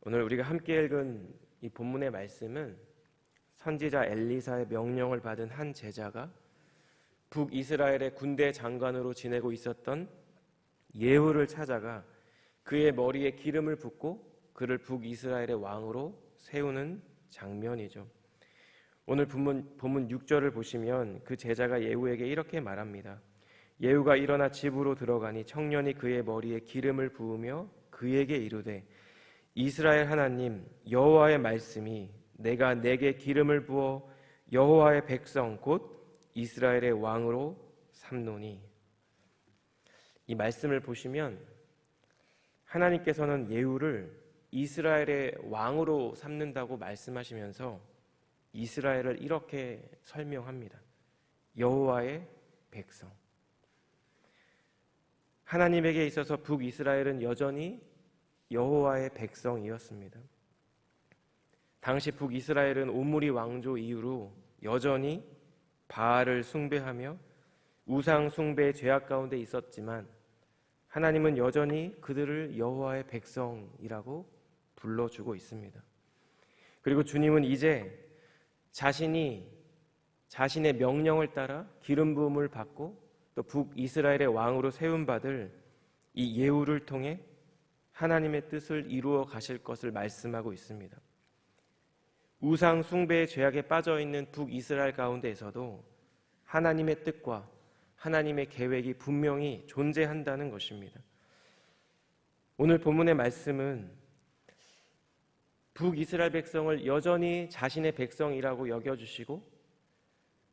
오늘 우리가 함께 읽은 이 본문의 말씀은 선지자 엘리사의 명령을 받은 한 제자가 북이스라엘의 군대 장관으로 지내고 있었던 예후를 찾아가 그의 머리에 기름을 붓고 그를 북이스라엘의 왕으로 세우는 장면이죠. 오늘 본문 6절을 보시면 그 제자가 예후에게 이렇게 말합니다. 예후가 일어나 집으로 들어가니 청년이 그의 머리에 기름을 부으며 그에게 이르되 이스라엘 하나님 여호와의 말씀이 내가 내게 기름을 부어 여호와의 백성 곧 이스라엘의 왕으로 삼노니. 이 말씀을 보시면 하나님께서는 예후를 이스라엘의 왕으로 삼는다고 말씀하시면서 이스라엘을 이렇게 설명합니다. 여호와의 백성. 하나님에게 있어서 북이스라엘은 여전히 여호와의 백성이었습니다. 당시 북이스라엘은 오므리 왕조 이후로 여전히 바알을 숭배하며 우상 숭배의 죄악 가운데 있었지만 하나님은 여전히 그들을 여호와의 백성이라고 불러주고 있습니다. 그리고 주님은 이제 자신이 자신의 명령을 따라 기름 부음을 받고 또 북이스라엘의 왕으로 세움받을 이 예후를 통해 하나님의 뜻을 이루어 가실 것을 말씀하고 있습니다. 우상 숭배의 죄악에 빠져있는 북이스라엘 가운데에서도 하나님의 뜻과 하나님의 계획이 분명히 존재한다는 것입니다. 오늘 본문의 말씀은 북이스라엘 백성을 여전히 자신의 백성이라고 여겨주시고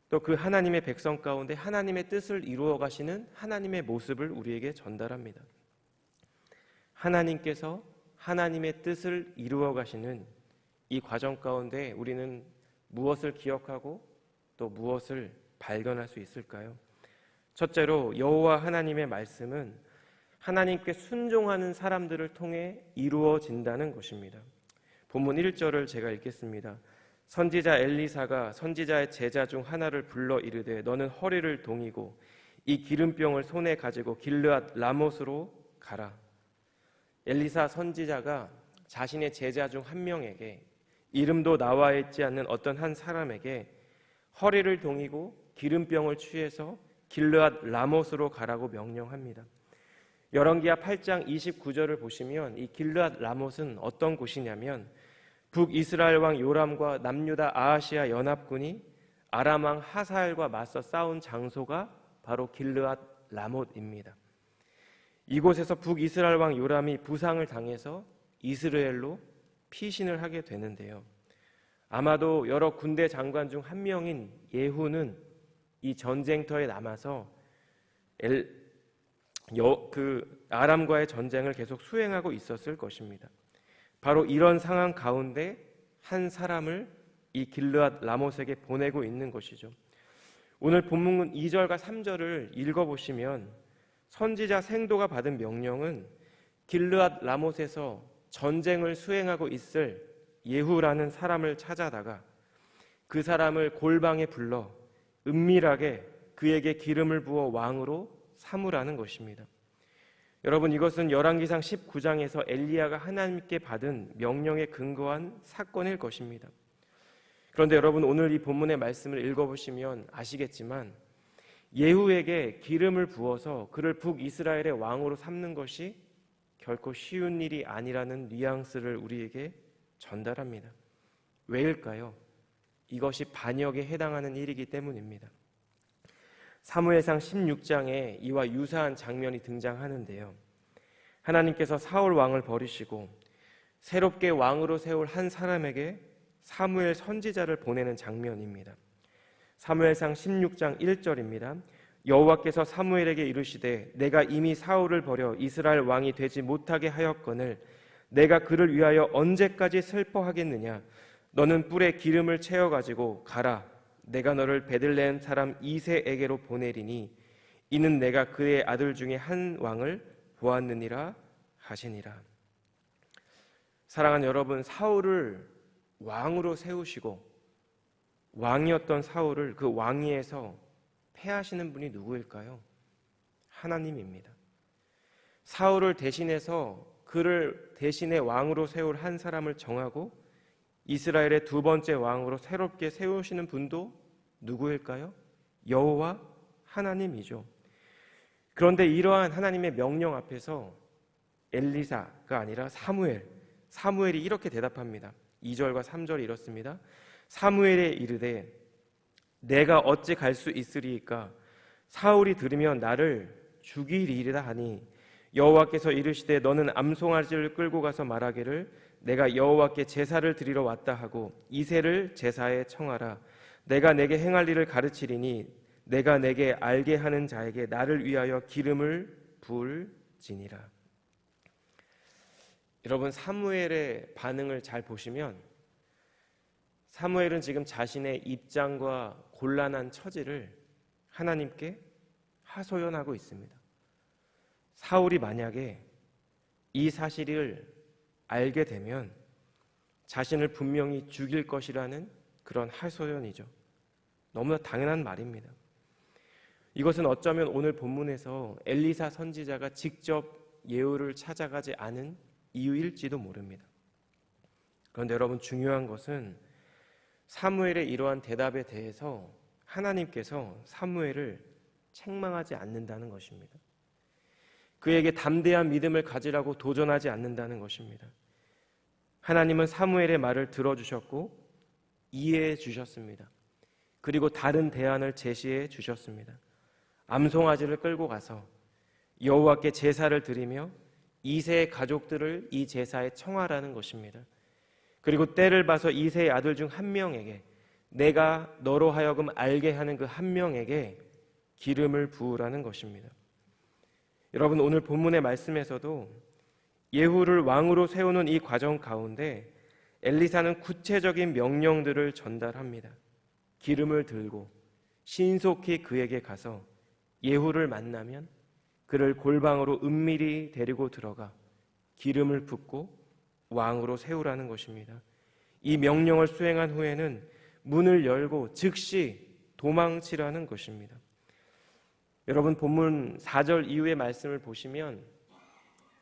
또 그 하나님의 백성 가운데 하나님의 뜻을 이루어 가시는 하나님의 모습을 우리에게 전달합니다. 하나님께서 하나님의 뜻을 이루어 가시는 이 과정 가운데 우리는 무엇을 기억하고 또 무엇을 발견할 수 있을까요? 첫째로 여호와 하나님의 말씀은 하나님께 순종하는 사람들을 통해 이루어진다는 것입니다. 본문 1절을 제가 읽겠습니다. 선지자 엘리사가 선지자의 제자 중 하나를 불러 이르되 너는 허리를 동이고 이 기름병을 손에 가지고 길르앗 라못으로 가라. 엘리사 선지자가 자신의 제자 중 한 명에게 이름도 나와 있지 않는 어떤 한 사람에게 허리를 동이고 기름병을 취해서 길르앗 라못으로 가라고 명령합니다. 열왕기하 8장 29절을 보시면 이 길르앗 라못은 어떤 곳이냐면 북이스라엘 왕 요람과 남유다 아하시아 연합군이 아람 왕 하사엘과 맞서 싸운 장소가 바로 길르앗 라못입니다. 이곳에서 북이스라엘 왕 요람이 부상을 당해서 이스라엘로 피신을 하게 되는데요. 아마도 여러 군대 장관 중 한 명인 예후는 이 전쟁터에 남아서 아람과의 전쟁을 계속 수행하고 있었을 것입니다. 바로 이런 상황 가운데 한 사람을 이 길르앗 라못에게 보내고 있는 것이죠. 오늘 본문 2절과 3절을 읽어보시면 선지자 생도가 받은 명령은 길르앗 라못에서 전쟁을 수행하고 있을 예후라는 사람을 찾아다가 그 사람을 골방에 불러 은밀하게 그에게 기름을 부어 왕으로 삼으라는 것입니다. 여러분, 이것은 열왕기상 19장에서 엘리야가 하나님께 받은 명령에 근거한 사건일 것입니다. 그런데 여러분, 오늘 이 본문의 말씀을 읽어보시면 아시겠지만 예후에게 기름을 부어서 그를 북이스라엘의 왕으로 삼는 것이 결코 쉬운 일이 아니라는 뉘앙스를 우리에게 전달합니다. 왜일까요? 이것이 반역에 해당하는 일이기 때문입니다. 사무엘상 16장에 이와 유사한 장면이 등장하는데요. 하나님께서 사울 왕을 버리시고 새롭게 왕으로 세울 한 사람에게 사무엘 선지자를 보내는 장면입니다. 사무엘상 16장 1절입니다. 여호와께서 사무엘에게 이르시되 내가 이미 사울을 버려 이스라엘 왕이 되지 못하게 하였거늘 내가 그를 위하여 언제까지 슬퍼하겠느냐. 너는 뿔에 기름을 채워가지고 가라. 내가 너를 베들레헴 사람 이새에게로 보내리니 이는 내가 그의 아들 중에 한 왕을 보았느니라 하시니라. 사랑하는 여러분, 사울을 왕으로 세우시고 왕이었던 사울을 그 왕위에서 패하시는 분이 누구일까요? 하나님입니다. 사울을 대신해서 그를 대신에 왕으로 세울 한 사람을 정하고 이스라엘의 두 번째 왕으로 새롭게 세우시는 분도 누구일까요? 여호와 하나님이죠. 그런데 이러한 하나님의 명령 앞에서 엘리사가 아니라 사무엘이 이렇게 대답합니다. 2절과 3절이 이렇습니다. 사무엘에 이르되 내가 어찌 갈 수 있으리이까? 사울이 들으면 나를 죽이리이다 하니 여호와께서 이르시되 너는 암송아지를 끌고 가서 말하기를 내가 여호와께 제사를 드리러 왔다 하고 이새를 제사에 청하라. 내가 내게 행할 일을 가르치리니 내가 내게 알게 하는 자에게 나를 위하여 기름을 부을지니라. 여러분, 사무엘의 반응을 잘 보시면 사무엘은 지금 자신의 입장과 곤란한 처지를 하나님께 하소연하고 있습니다. 사울이 만약에 이 사실을 알게 되면 자신을 분명히 죽일 것이라는 그런 하소연이죠. 너무나 당연한 말입니다. 이것은 어쩌면 오늘 본문에서 엘리사 선지자가 직접 예후를 찾아가지 않은 이유일지도 모릅니다. 그런데 여러분, 중요한 것은 사무엘의 이러한 대답에 대해서 하나님께서 사무엘을 책망하지 않는다는 것입니다. 그에게 담대한 믿음을 가지라고 도전하지 않는다는 것입니다. 하나님은 사무엘의 말을 들어주셨고 이해해 주셨습니다. 그리고 다른 대안을 제시해 주셨습니다. 암송아지를 끌고 가서 여호와께 제사를 드리며 이새의 가족들을 이 제사에 청하라는 것입니다. 그리고 때를 봐서 이새의 아들 중 한 명에게, 내가 너로 하여금 알게 하는 그 한 명에게 기름을 부으라는 것입니다. 여러분, 오늘 본문의 말씀에서도 예후를 왕으로 세우는 이 과정 가운데 엘리사는 구체적인 명령들을 전달합니다. 기름을 들고 신속히 그에게 가서 예후를 만나면 그를 골방으로 은밀히 데리고 들어가 기름을 붓고 왕으로 세우라는 것입니다. 이 명령을 수행한 후에는 문을 열고 즉시 도망치라는 것입니다. 여러분, 본문 4절 이후의 말씀을 보시면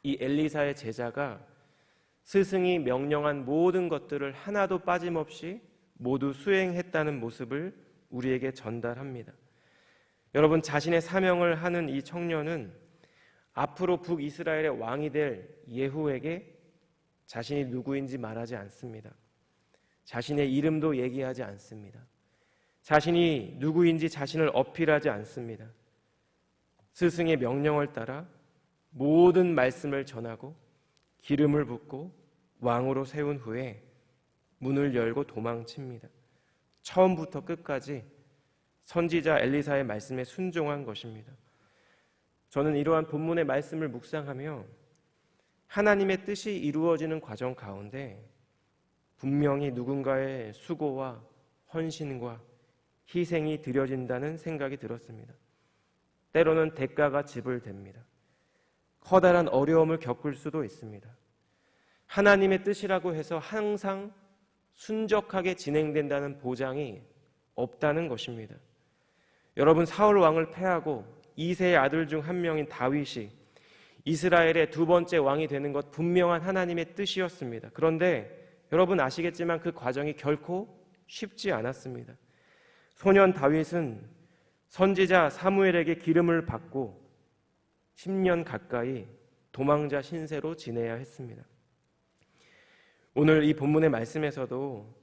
이 엘리사의 제자가 스승이 명령한 모든 것들을 하나도 빠짐없이 모두 수행했다는 모습을 우리에게 전달합니다. 여러분, 자신의 사명을 하는 이 청년은 앞으로 북이스라엘의 왕이 될 예후에게 자신이 누구인지 말하지 않습니다. 자신의 이름도 얘기하지 않습니다. 자신이 누구인지 자신을 어필하지 않습니다. 스승의 명령을 따라 모든 말씀을 전하고 기름을 붓고 왕으로 세운 후에 문을 열고 도망칩니다. 처음부터 끝까지 선지자 엘리사의 말씀에 순종한 것입니다. 저는 이러한 본문의 말씀을 묵상하며 하나님의 뜻이 이루어지는 과정 가운데 분명히 누군가의 수고와 헌신과 희생이 드려진다는 생각이 들었습니다. 때로는 대가가 지불됩니다. 커다란 어려움을 겪을 수도 있습니다. 하나님의 뜻이라고 해서 항상 순적하게 진행된다는 보장이 없다는 것입니다. 여러분, 사울 왕을 패하고 이새의 아들 중 한 명인 다윗이 이스라엘의 두 번째 왕이 되는 것 분명한 하나님의 뜻이었습니다. 그런데 여러분 아시겠지만 그 과정이 결코 쉽지 않았습니다. 소년 다윗은 선지자 사무엘에게 기름을 받고 10년 가까이 도망자 신세로 지내야 했습니다. 오늘 이 본문의 말씀에서도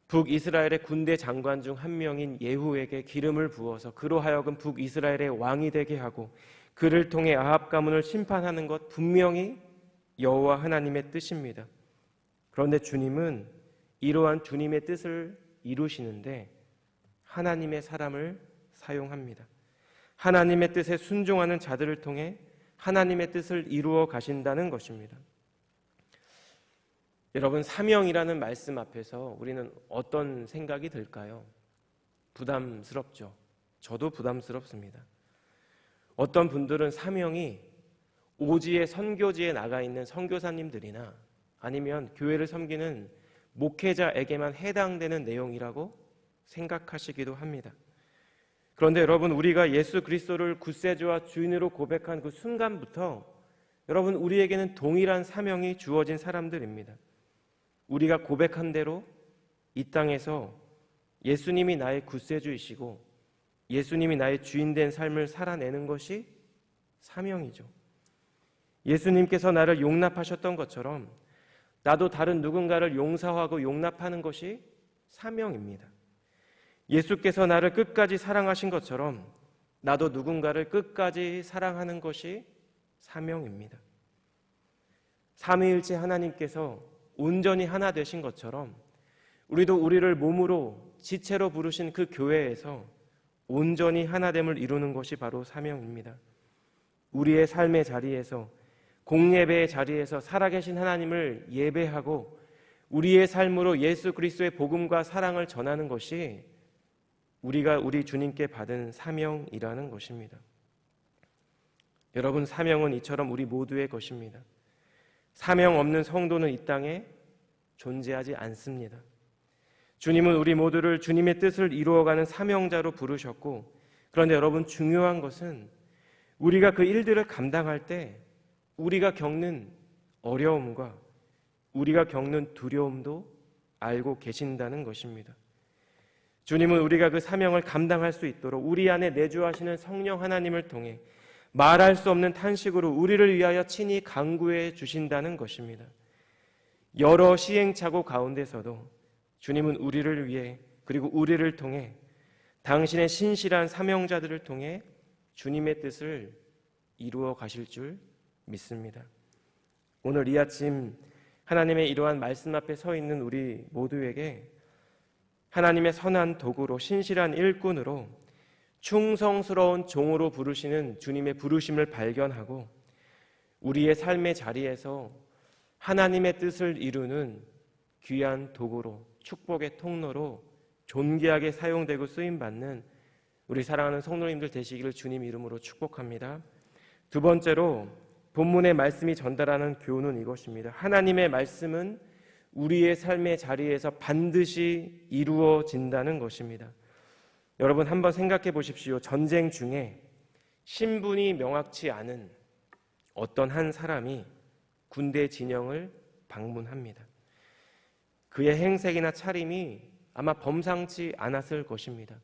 북이스라엘의 군대 장관 중 한 명인 예후에게 기름을 부어서 그로 하여금 북이스라엘의 왕이 되게 하고 그를 통해 아합 가문을 심판하는 것 분명히 여호와 하나님의 뜻입니다. 그런데 주님은 이러한 주님의 뜻을 이루시는데 하나님의 사람을 사용합니다. 하나님의 뜻에 순종하는 자들을 통해 하나님의 뜻을 이루어 가신다는 것입니다. 여러분, 사명이라는 말씀 앞에서 우리는 어떤 생각이 들까요? 부담스럽죠. 저도 부담스럽습니다. 어떤 분들은 사명이 오지의 선교지에 나가 있는 선교사님들이나 아니면 교회를 섬기는 목회자에게만 해당되는 내용이라고 생각하시기도 합니다. 그런데 여러분, 우리가 예수 그리스도를 구세주와 주인으로 고백한 그 순간부터 여러분, 우리에게는 동일한 사명이 주어진 사람들입니다. 우리가 고백한 대로 이 땅에서 예수님이 나의 구세주이시고 예수님이 나의 주인된 삶을 살아내는 것이 사명이죠. 예수님께서 나를 용납하셨던 것처럼 나도 다른 누군가를 용서하고 용납하는 것이 사명입니다. 예수께서 나를 끝까지 사랑하신 것처럼 나도 누군가를 끝까지 사랑하는 것이 사명입니다. 삼위일체 하나님께서 온전히 하나 되신 것처럼 우리도 우리를 몸으로 지체로 부르신 그 교회에서 온전히 하나됨을 이루는 것이 바로 사명입니다. 우리의 삶의 자리에서, 공예배의 자리에서 살아계신 하나님을 예배하고 우리의 삶으로 예수 그리스도의 복음과 사랑을 전하는 것이 우리가 우리 주님께 받은 사명이라는 것입니다. 여러분, 사명은 이처럼 우리 모두의 것입니다. 사명 없는 성도는 이 땅에 존재하지 않습니다. 주님은 우리 모두를 주님의 뜻을 이루어가는 사명자로 부르셨고, 그런데 여러분, 중요한 것은 우리가 그 일들을 감당할 때 우리가 겪는 어려움과 우리가 겪는 두려움도 알고 계신다는 것입니다. 주님은 우리가 그 사명을 감당할 수 있도록 우리 안에 내주하시는 성령 하나님을 통해 말할 수 없는 탄식으로 우리를 위하여 친히 간구해 주신다는 것입니다. 여러 시행착오 가운데서도 주님은 우리를 위해, 그리고 우리를 통해 당신의 신실한 사명자들을 통해 주님의 뜻을 이루어 가실 줄 믿습니다. 오늘 이 아침 하나님의 이러한 말씀 앞에 서 있는 우리 모두에게 하나님의 선한 도구로, 신실한 일꾼으로, 충성스러운 종으로 부르시는 주님의 부르심을 발견하고 우리의 삶의 자리에서 하나님의 뜻을 이루는 귀한 도구로, 축복의 통로로 존귀하게 사용되고 쓰임받는 우리 사랑하는 성도님들 되시기를 주님 이름으로 축복합니다. 두 번째로 본문의 말씀이 전달하는 교훈은 이것입니다. 하나님의 말씀은 우리의 삶의 자리에서 반드시 이루어진다는 것입니다. 여러분, 한번 생각해 보십시오. 전쟁 중에 신분이 명확치 않은 어떤 한 사람이 군대 진영을 방문합니다. 그의 행색이나 차림이 아마 범상치 않았을 것입니다.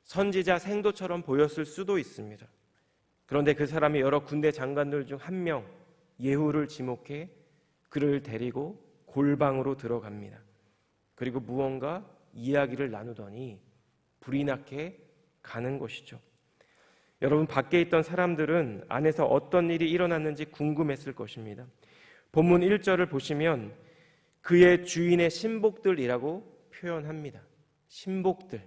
선지자 생도처럼 보였을 수도 있습니다. 그런데 그 사람이 여러 군대 장관들 중 한 명, 예후를 지목해 그를 데리고 골방으로 들어갑니다. 그리고 무언가 이야기를 나누더니 불이 나게 가는 것이죠. 여러분, 밖에 있던 사람들은 안에서 어떤 일이 일어났는지 궁금했을 것입니다. 본문 1절을 보시면 그의 주인의 신복들이라고 표현합니다. 신복들,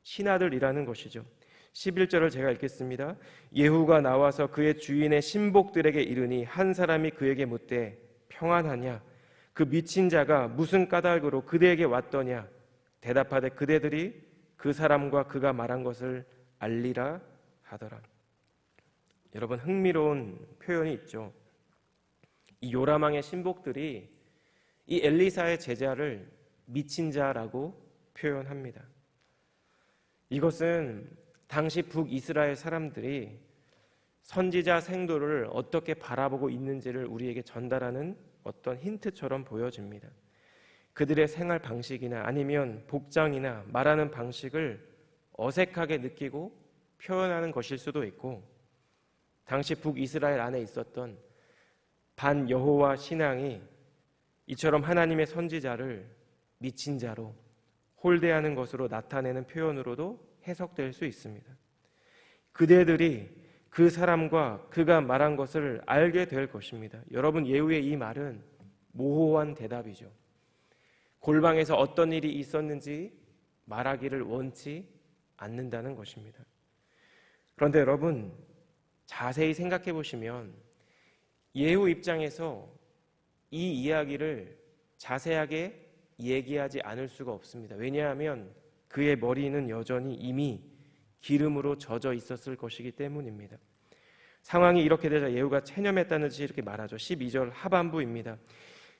신하들이라는 것이죠. 11절을 제가 읽겠습니다. 예후가 나와서 그의 주인의 신복들에게 이르니 한 사람이 그에게 묻되 평안하냐? 그 미친 자가 무슨 까닭으로 그대에게 왔더냐? 대답하되 그대들이 그 사람과 그가 말한 것을 알리라 하더라. 여러분, 흥미로운 표현이 있죠. 이 요람왕의 신복들이 이 엘리사의 제자를 미친 자라고 표현합니다. 이것은 당시 북이스라엘 사람들이 선지자 생도를 어떻게 바라보고 있는지를 우리에게 전달하는 어떤 힌트처럼 보여집니다. 그들의 생활 방식이나 아니면 복장이나 말하는 방식을 어색하게 느끼고 표현하는 것일 수도 있고, 당시 북이스라엘 안에 있었던 반 여호와 신앙이 이처럼 하나님의 선지자를 미친 자로 홀대하는 것으로 나타내는 표현으로도 해석될 수 있습니다. 그대들이 그 사람과 그가 말한 것을 알게 될 것입니다. 여러분, 예후의 이 말은 모호한 대답이죠. 골방에서 어떤 일이 있었는지 말하기를 원치 않는다는 것입니다. 그런데 여러분, 자세히 생각해 보시면 예후 입장에서 이 이야기를 자세하게 얘기하지 않을 수가 없습니다. 왜냐하면 그의 머리는 여전히 이미 기름으로 젖어 있었을 것이기 때문입니다. 상황이 이렇게 되자 예후가 체념했다는 듯이 이렇게 말하죠. 12절 하반부입니다.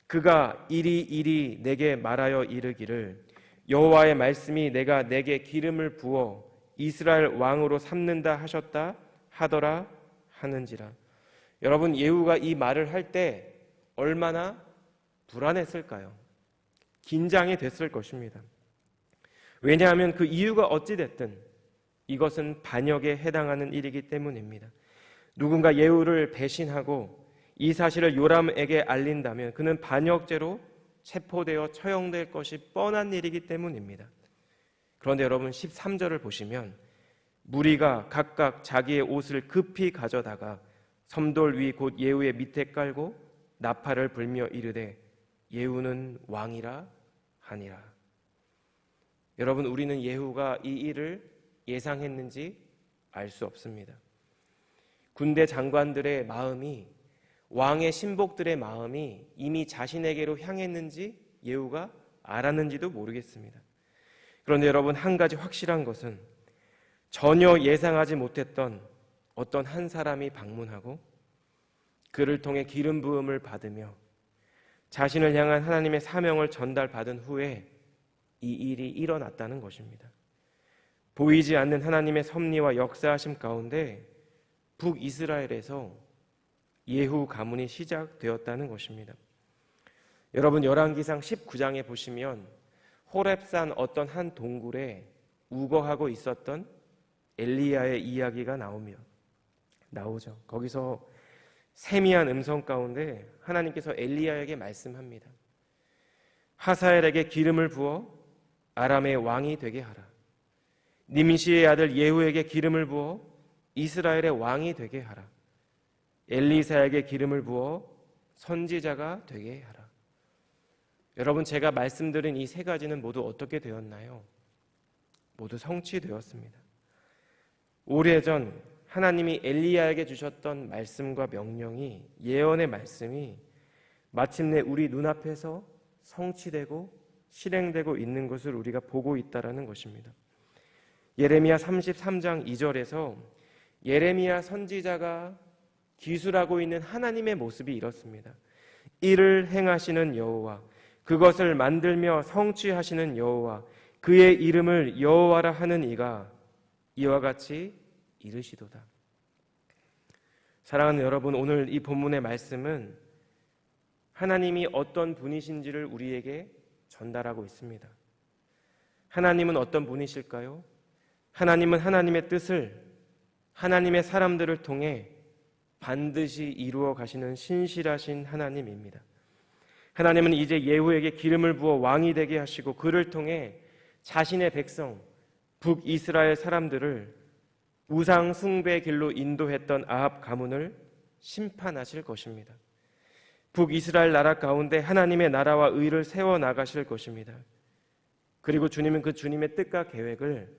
그가 이리 내게 말하여 이르기를 여호와의 말씀이 내가 내게 기름을 부어 이스라엘 왕으로 삼는다 하셨다 하더라 하는지라. 여러분, 예후가 이 말을 할 때 얼마나 불안했을까요? 긴장이 됐을 것입니다. 왜냐하면 그 이유가 어찌됐든 이것은 반역에 해당하는 일이기 때문입니다. 누군가 예후를 배신하고 이 사실을 요람에게 알린다면 그는 반역죄로 체포되어 처형될 것이 뻔한 일이기 때문입니다. 그런데 여러분, 13절을 보시면 무리가 각각 자기의 옷을 급히 가져다가 섬돌 위 곧 예후의 밑에 깔고 나팔을 불며 이르되 예후는 왕이라 하니라. 여러분, 우리는 예후가 이 일을 예상했는지 알 수 없습니다. 군대 장관들의 마음이, 왕의 신복들의 마음이 이미 자신에게로 향했는지 예후가 알았는지도 모르겠습니다. 그런데 여러분, 한 가지 확실한 것은 전혀 예상하지 못했던 어떤 한 사람이 방문하고 그를 통해 기름 부음을 받으며 자신을 향한 하나님의 사명을 전달받은 후에 이 일이 일어났다는 것입니다. 보이지 않는 하나님의 섭리와 역사하심 가운데 북이스라엘에서 예후 가문이 시작되었다는 것입니다. 여러분, 열왕기상 19장에 보시면 호렙산 어떤 한 동굴에 우거하고 있었던 엘리야의 이야기가 나오죠. 거기서 세미한 음성 가운데 하나님께서 엘리야에게 말씀합니다. 하사엘에게 기름을 부어 아람의 왕이 되게 하라. 님시의 아들 예후에게 기름을 부어 이스라엘의 왕이 되게 하라. 엘리사에게 기름을 부어 선지자가 되게 하라. 여러분, 제가 말씀드린 이 세 가지는 모두 어떻게 되었나요? 모두 성취되었습니다. 오래전 하나님이 엘리야에게 주셨던 말씀과 명령이, 예언의 말씀이 마침내 우리 눈앞에서 성취되고 실행되고 있는 것을 우리가 보고 있다는 것입니다. 예레미야 33장 2절에서 예레미야 선지자가 기술하고 있는 하나님의 모습이 이렇습니다. 이를 행하시는 여호와, 그것을 만들며 성취하시는 여호와, 그의 이름을 여호와라 하는 이가 이와 같이 이르시도다. 사랑하는 여러분, 오늘 이 본문의 말씀은 하나님이 어떤 분이신지를 우리에게 전달하고 있습니다. 하나님은 어떤 분이실까요? 하나님은 하나님의 뜻을 하나님의 사람들을 통해 반드시 이루어 가시는 신실하신 하나님입니다. 하나님은 이제 예후에게 기름을 부어 왕이 되게 하시고 그를 통해 자신의 백성 북이스라엘 사람들을 우상 숭배 길로 인도했던 아합 가문을 심판하실 것입니다. 북이스라엘 나라 가운데 하나님의 나라와 의를 세워 나가실 것입니다. 그리고 주님은 그 주님의 뜻과 계획을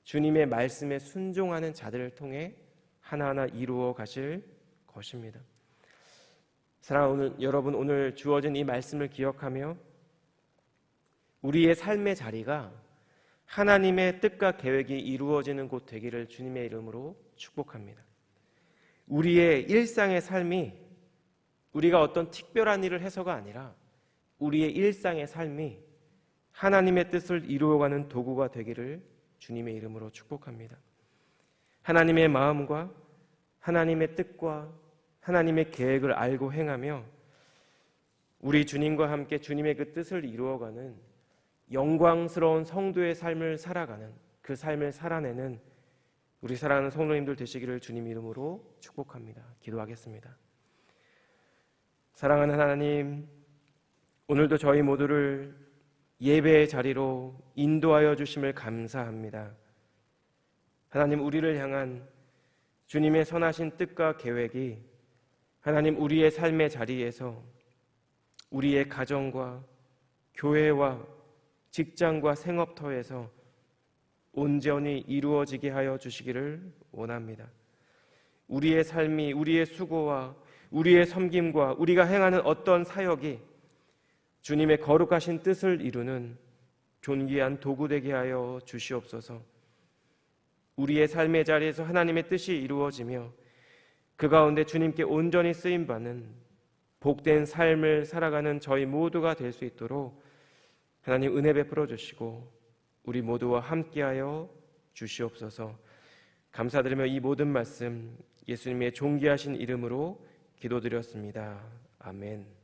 주님의 말씀에 순종하는 자들을 통해 하나하나 이루어 가실 것입니다. 사랑하는 여러분, 오늘 주어진 이 말씀을 기억하며 우리의 삶의 자리가 하나님의 뜻과 계획이 이루어지는 곳 되기를 주님의 이름으로 축복합니다. 우리의 일상의 삶이 우리가 어떤 특별한 일을 해서가 아니라 우리의 일상의 삶이 하나님의 뜻을 이루어가는 도구가 되기를 주님의 이름으로 축복합니다. 하나님의 마음과 하나님의 뜻과 하나님의 계획을 알고 행하며 우리 주님과 함께 주님의 그 뜻을 이루어가는 영광스러운 성도의 삶을 살아가는, 그 삶을 살아내는 우리 사랑하는 성도님들 되시기를 주님 이름으로 축복합니다. 기도하겠습니다. 사랑하는 하나님, 오늘도 저희 모두를 예배의 자리로 인도하여 주심을 감사합니다. 하나님, 우리를 향한 주님의 선하신 뜻과 계획이 하나님 우리의 삶의 자리에서 우리의 가정과 교회와 직장과 생업터에서 온전히 이루어지게 하여 주시기를 원합니다. 우리의 삶이, 우리의 수고와 우리의 섬김과 우리가 행하는 어떤 사역이 주님의 거룩하신 뜻을 이루는 존귀한 도구 되게 하여 주시옵소서. 우리의 삶의 자리에서 하나님의 뜻이 이루어지며 그 가운데 주님께 온전히 쓰임받는 복된 삶을 살아가는 저희 모두가 될 수 있도록 하나님 은혜 베풀어 주시고 우리 모두와 함께하여 주시옵소서. 감사드리며 이 모든 말씀 예수님의 존귀하신 이름으로 기도드렸습니다. 아멘.